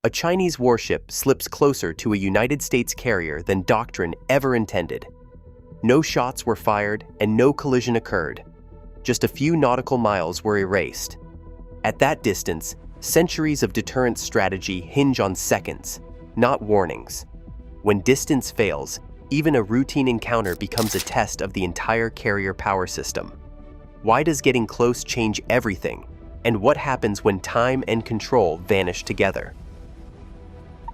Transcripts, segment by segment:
A Chinese warship slips closer to a United States carrier than Doctrine ever intended. No shots were fired and no collision occurred. Just a few nautical miles were erased. At that distance, centuries of deterrence strategy hinge on seconds, not warnings. When distance fails, even a routine encounter becomes a test of the entire carrier power system. Why does getting close change everything? And what happens when time and control vanish together?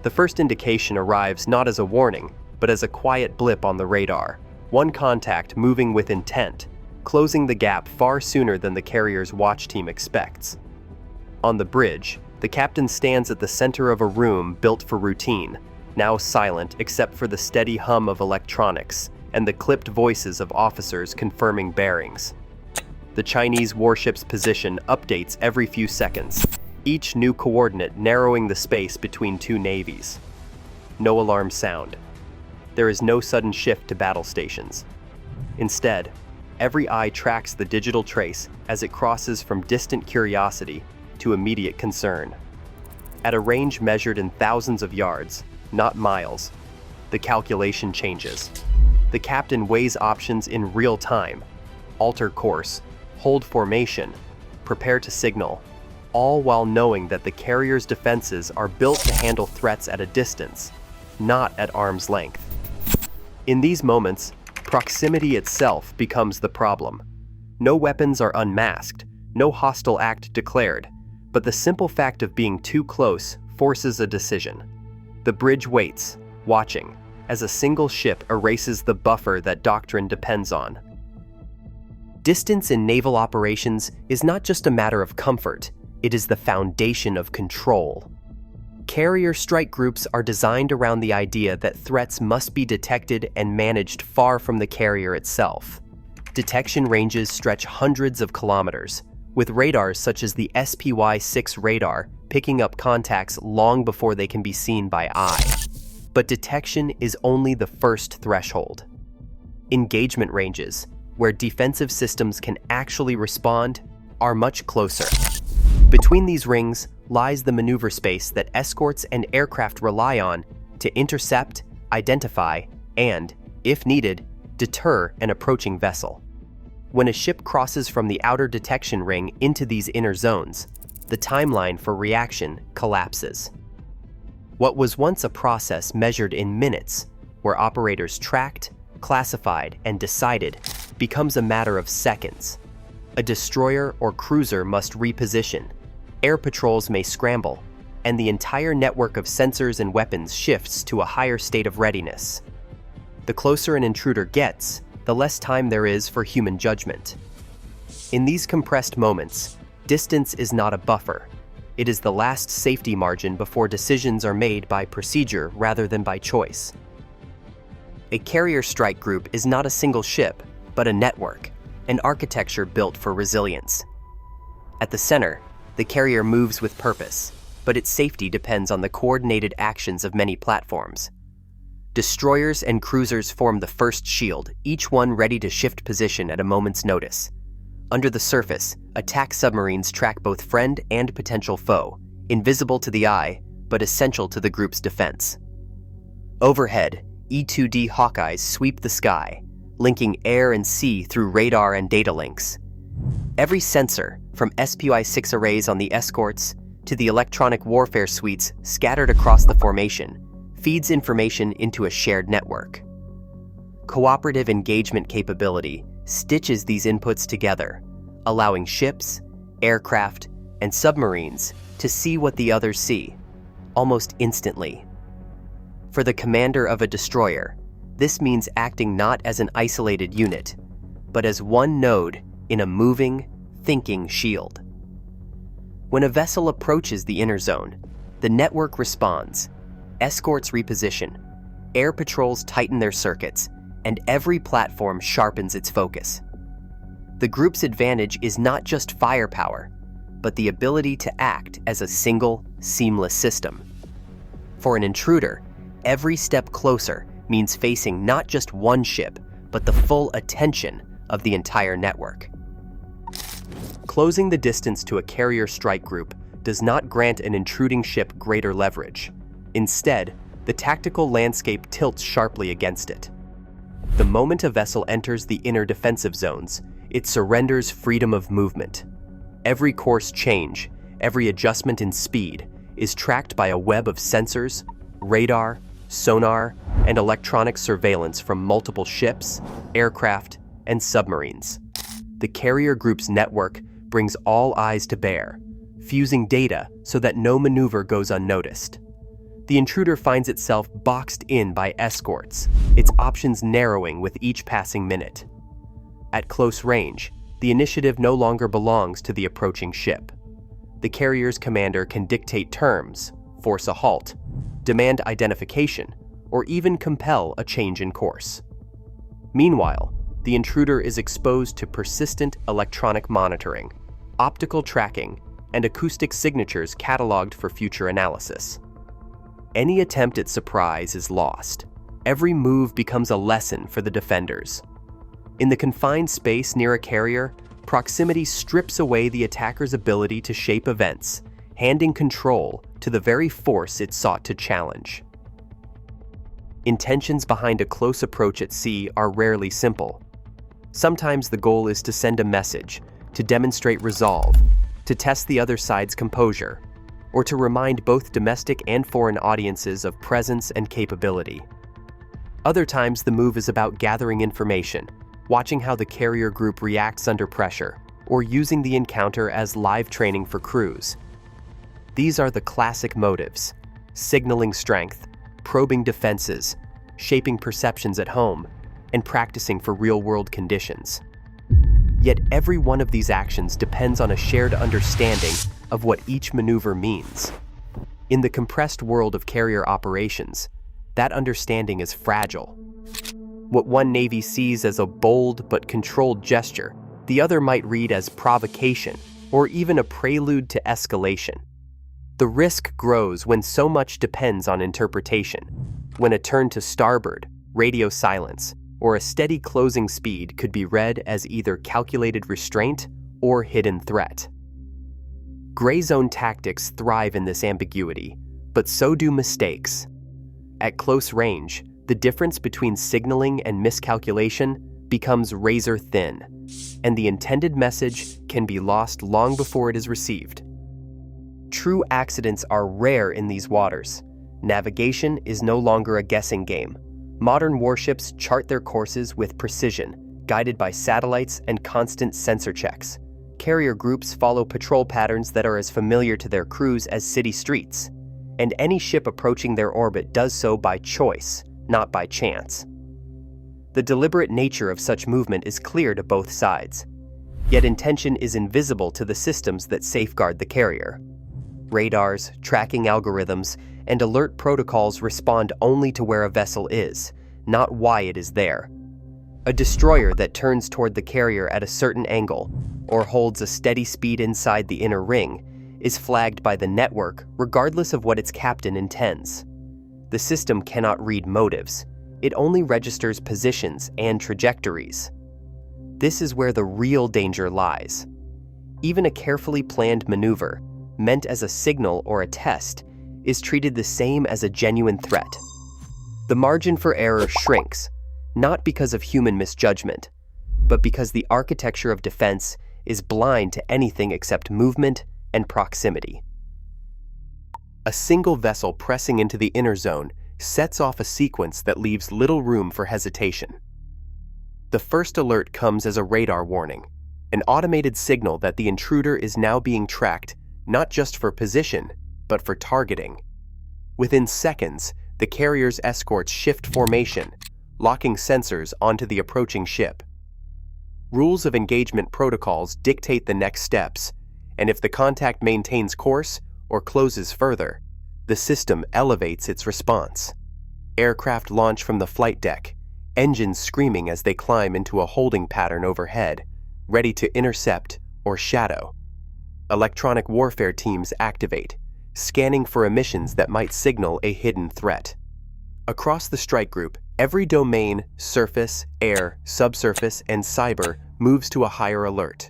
The first indication arrives not as a warning, but as a quiet blip on the radar. One contact moving with intent, closing the gap far sooner than the carrier's watch team expects. On the bridge, the captain stands at the center of a room built for routine, now silent except for the steady hum of electronics and the clipped voices of officers confirming bearings. The Chinese warship's position updates every few seconds, each new coordinate narrowing the space between two navies. No alarm sound. There is no sudden shift to battle stations. Instead, every eye tracks the digital trace as it crosses from distant curiosity to immediate concern. At a range measured in thousands of yards, not miles, the calculation changes. The captain weighs options in real time: alter course, hold formation, prepare to signal, all while knowing that the carrier's defenses are built to handle threats at a distance, not at arm's length. In these moments, proximity itself becomes the problem. No weapons are unmasked, no hostile act declared, but the simple fact of being too close forces a decision. The bridge waits, watching, as a single ship erases the buffer that Doctrine depends on. Distance in naval operations is not just a matter of comfort, it is the foundation of control. Carrier strike groups are designed around the idea that threats must be detected and managed far from the carrier itself. Detection ranges stretch hundreds of kilometers, with radars such as the SPY-6 radar picking up contacts long before they can be seen by eye. But detection is only the first threshold. Engagement ranges, where defensive systems can actually respond, are much closer. Between these rings lies the maneuver space that escorts and aircraft rely on to intercept, identify, and, if needed, deter an approaching vessel. When a ship crosses from the outer detection ring into these inner zones, the timeline for reaction collapses. What was once a process measured in minutes, where operators tracked, classified, and decided, becomes a matter of seconds. A destroyer or cruiser must reposition, air patrols may scramble, and the entire network of sensors and weapons shifts to a higher state of readiness. The closer an intruder gets, the less time there is for human judgment. In these compressed moments, distance is not a buffer. It is the last safety margin before decisions are made by procedure rather than by choice. A carrier strike group is not a single ship, but a network, an architecture built for resilience. At the center, the carrier moves with purpose, but its safety depends on the coordinated actions of many platforms. Destroyers and cruisers form the first shield, each one ready to shift position at a moment's notice. Under the surface, attack submarines track both friend and potential foe, invisible to the eye, but essential to the group's defense. Overhead, E-2D Hawkeyes sweep the sky, linking air and sea through radar and data links. Every sensor, from SPY-6 arrays on the escorts to the electronic warfare suites scattered across the formation, feeds information into a shared network. Cooperative engagement capability stitches these inputs together, allowing ships, aircraft, and submarines to see what the others see, almost instantly. For the commander of a destroyer, this means acting not as an isolated unit, but as one node in a moving, thinking shield. When a vessel approaches the inner zone, the network responds, escorts reposition, air patrols tighten their circuits, and every platform sharpens its focus. The group's advantage is not just firepower, but the ability to act as a single, seamless system. For an intruder, every step closer means facing not just one ship, but the full attention of the entire network. Closing the distance to a carrier strike group does not grant an intruding ship greater leverage. Instead, the tactical landscape tilts sharply against it. The moment a vessel enters the inner defensive zones, it surrenders freedom of movement. Every course change, every adjustment in speed, is tracked by a web of sensors, radar, sonar, and electronic surveillance from multiple ships, aircraft, and submarines. The carrier group's network brings all eyes to bear, fusing data so that no maneuver goes unnoticed. The Intruder finds itself boxed in by escorts, its options narrowing with each passing minute. At close range, the initiative no longer belongs to the approaching ship. The carrier's commander can dictate terms, force a halt, demand identification, or even compel a change in course. Meanwhile, the Intruder is exposed to persistent electronic monitoring, optical tracking, and acoustic signatures cataloged for future analysis. Any attempt at surprise is lost. Every move becomes a lesson for the defenders. In the confined space near a carrier, proximity strips away the attacker's ability to shape events, handing control to the very force it sought to challenge. Intentions behind a close approach at sea are rarely simple. Sometimes the goal is to send a message, to demonstrate resolve, to test the other side's composure, or to remind both domestic and foreign audiences of presence and capability. Other times the move is about gathering information, watching how the carrier group reacts under pressure, or using the encounter as live training for crews. These are the classic motives: signaling strength, probing defenses, shaping perceptions at home, and practicing for real-world conditions. Yet every one of these actions depends on a shared understanding of what each maneuver means. In the compressed world of carrier operations, that understanding is fragile. What one Navy sees as a bold but controlled gesture, the other might read as provocation or even a prelude to escalation. The risk grows when so much depends on interpretation, when a turn to starboard, radio silence, or a steady closing speed could be read as either calculated restraint or hidden threat. Gray zone tactics thrive in this ambiguity, but so do mistakes. At close range, the difference between signaling and miscalculation becomes razor thin, and the intended message can be lost long before it is received. True accidents are rare in these waters. Navigation is no longer a guessing game. Modern warships chart their courses with precision, guided by satellites and constant sensor checks. Carrier groups follow patrol patterns that are as familiar to their crews as city streets, and any ship approaching their orbit does so by choice, not by chance. The deliberate nature of such movement is clear to both sides, yet intention is invisible to the systems that safeguard the carrier. Radars, tracking algorithms, and alert protocols respond only to where a vessel is, not why it is there. A destroyer that turns toward the carrier at a certain angle, or holds a steady speed inside the inner ring, is flagged by the network regardless of what its captain intends. The system cannot read motives. It only registers positions and trajectories. This is where the real danger lies. Even a carefully planned maneuver, meant as a signal or a test, is treated the same as a genuine threat. The margin for error shrinks, not because of human misjudgment, but because the architecture of defense is blind to anything except movement and proximity. A single vessel pressing into the inner zone sets off a sequence that leaves little room for hesitation. The first alert comes as a radar warning, an automated signal that the Intruder is now being tracked not just for position, but for targeting. Within seconds, the carrier's escorts shift formation, locking sensors onto the approaching ship. Rules of engagement protocols dictate the next steps, and if the contact maintains course or closes further, the system elevates its response. Aircraft launch from the flight deck, engines screaming as they climb into a holding pattern overhead, ready to intercept or shadow. Electronic warfare teams activate, scanning for emissions that might signal a hidden threat. Across the strike group, every domain, surface, air, subsurface, and cyber moves to a higher alert.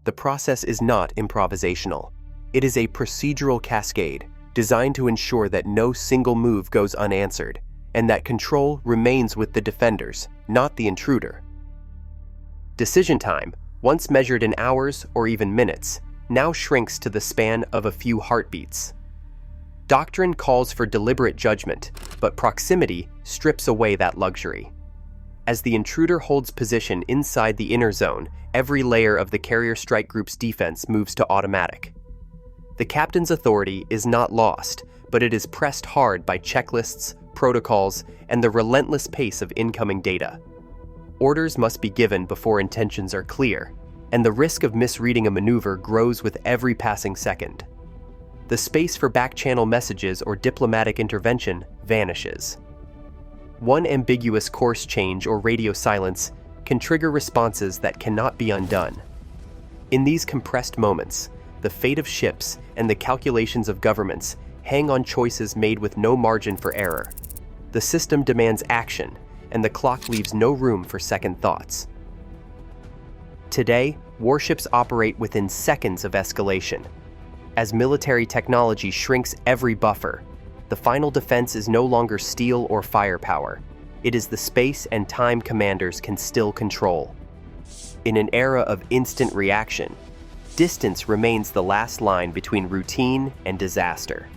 The process is not improvisational. It is a procedural cascade designed to ensure that no single move goes unanswered, and that control remains with the defenders, not the intruder. Decision time, once measured in hours or even minutes, now shrinks to the span of a few heartbeats. Doctrine calls for deliberate judgment, but proximity strips away that luxury. As the intruder holds position inside the inner zone, every layer of the carrier strike group's defense moves to automatic. The captain's authority is not lost, but it is pressed hard by checklists, protocols, and the relentless pace of incoming data. Orders must be given before intentions are clear, and the risk of misreading a maneuver grows with every passing second. The space for back-channel messages or diplomatic intervention vanishes. One ambiguous course change or radio silence can trigger responses that cannot be undone. In these compressed moments, the fate of ships and the calculations of governments hang on choices made with no margin for error. The system demands action, and the clock leaves no room for second thoughts. Today, warships operate within seconds of escalation. As military technology shrinks every buffer, the final defense is no longer steel or firepower. It is the space and time commanders can still control. In an era of instant reaction, distance remains the last line between routine and disaster.